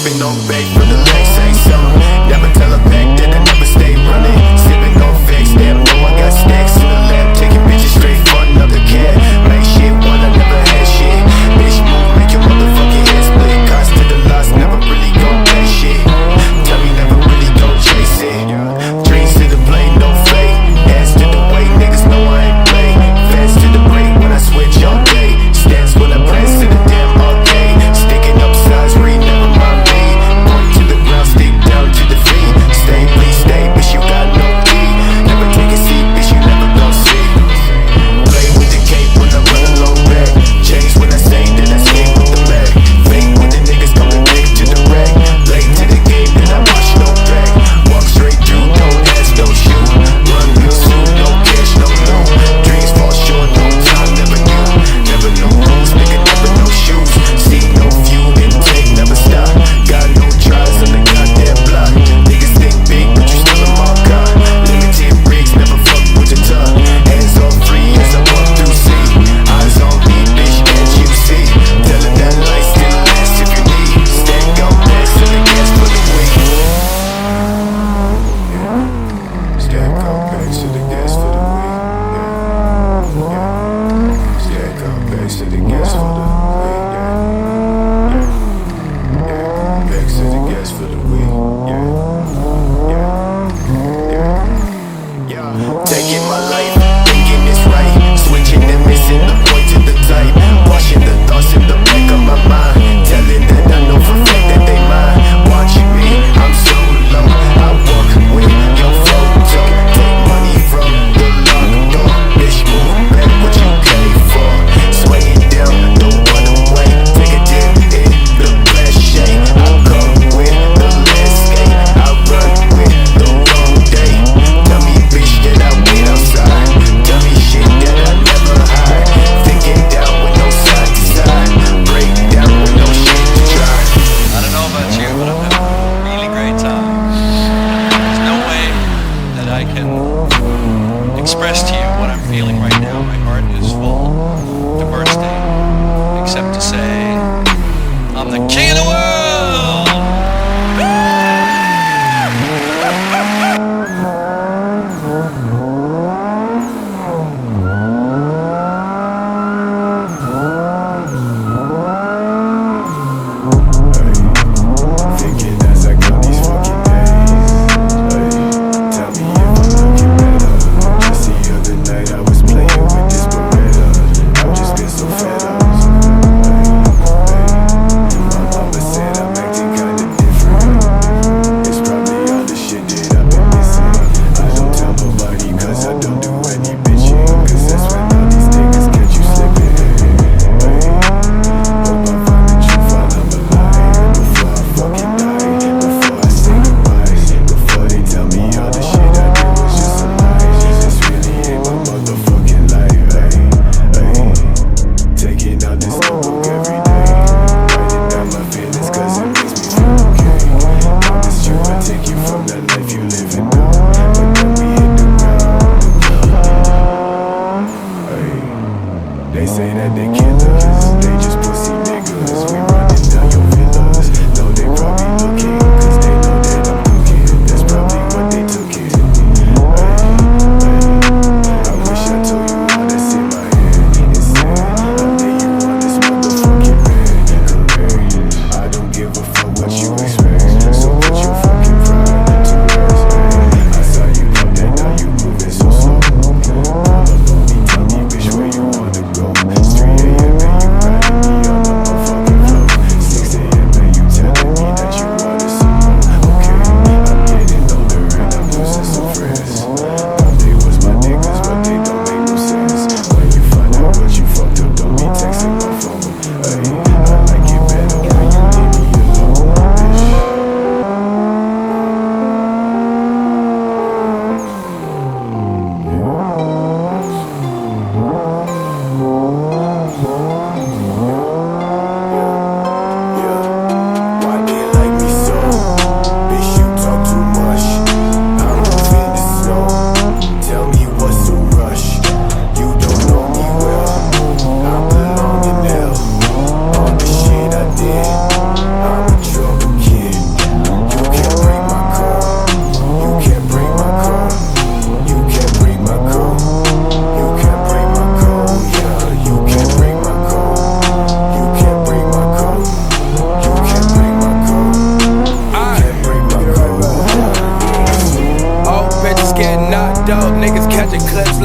sipping on bake from the legs, say something. Never tell a pack that I never stay running. Sipping on facts, damn, know I got stacks in the lab, taking bitches straight for another cat. Make shit one, I never had shit. Bitch move, make your motherfucking head split. Cost to the loss, never really gon' pay shit. Tell me never really gon' chase it. Dreams to the blade, no fake. Hands to the way, niggas know I ain't play. Fans to the break when I switch all day. Stance when I press to the damn all day. Sticking up sides, read never mind me. Point to the ground, stick down to the feet. Stay, please stay, bitch you got no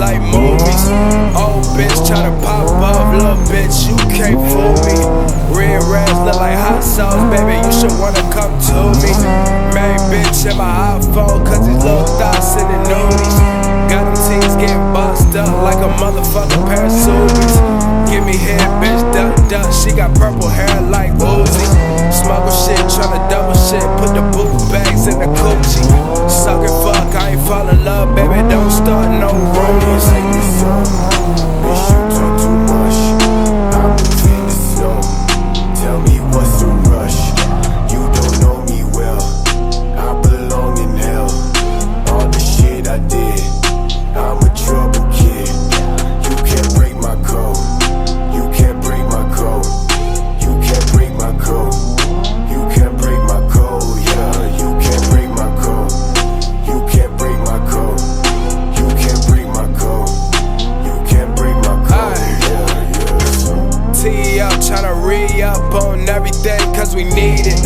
like movies. Old bitch tryna pop up, little bitch, you can't fool me. Red rags look like hot sauce, baby, you should wanna come to me. Main bitch in my iPhone, cause these little thoughts in the nudies. Got them teens getting boxed up like a motherfucking pair of Subies. Give me head, bitch, duck, duck, she got purple hair like Uzi. Smuggle shit, tryna double shit, put the boot bags in the coochie. Suck and fuck, I ain't fall in love, baby, don't start no rumors. Bitch, you talk too much. I'm in the snow. Tell me what's the rush. You don't know me well. I belong in hell. All the shit I did, I'm a trouble kid. You can't break my code. You can't break my code. You can't break my code. You can't break my code. Yeah, you can't break my code. You can't break my code. You can't break my code. You can't break my code. Tee up, tryna re-up on everything cause we need it.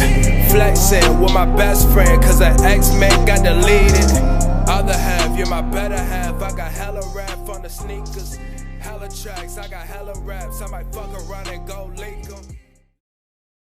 Flexing with my best friend cause her ex-man got deleted. Other half, you're my better half. I got hella rap on the sneakers, hella tracks, I got hella raps. I might fuck around and go leak 'em.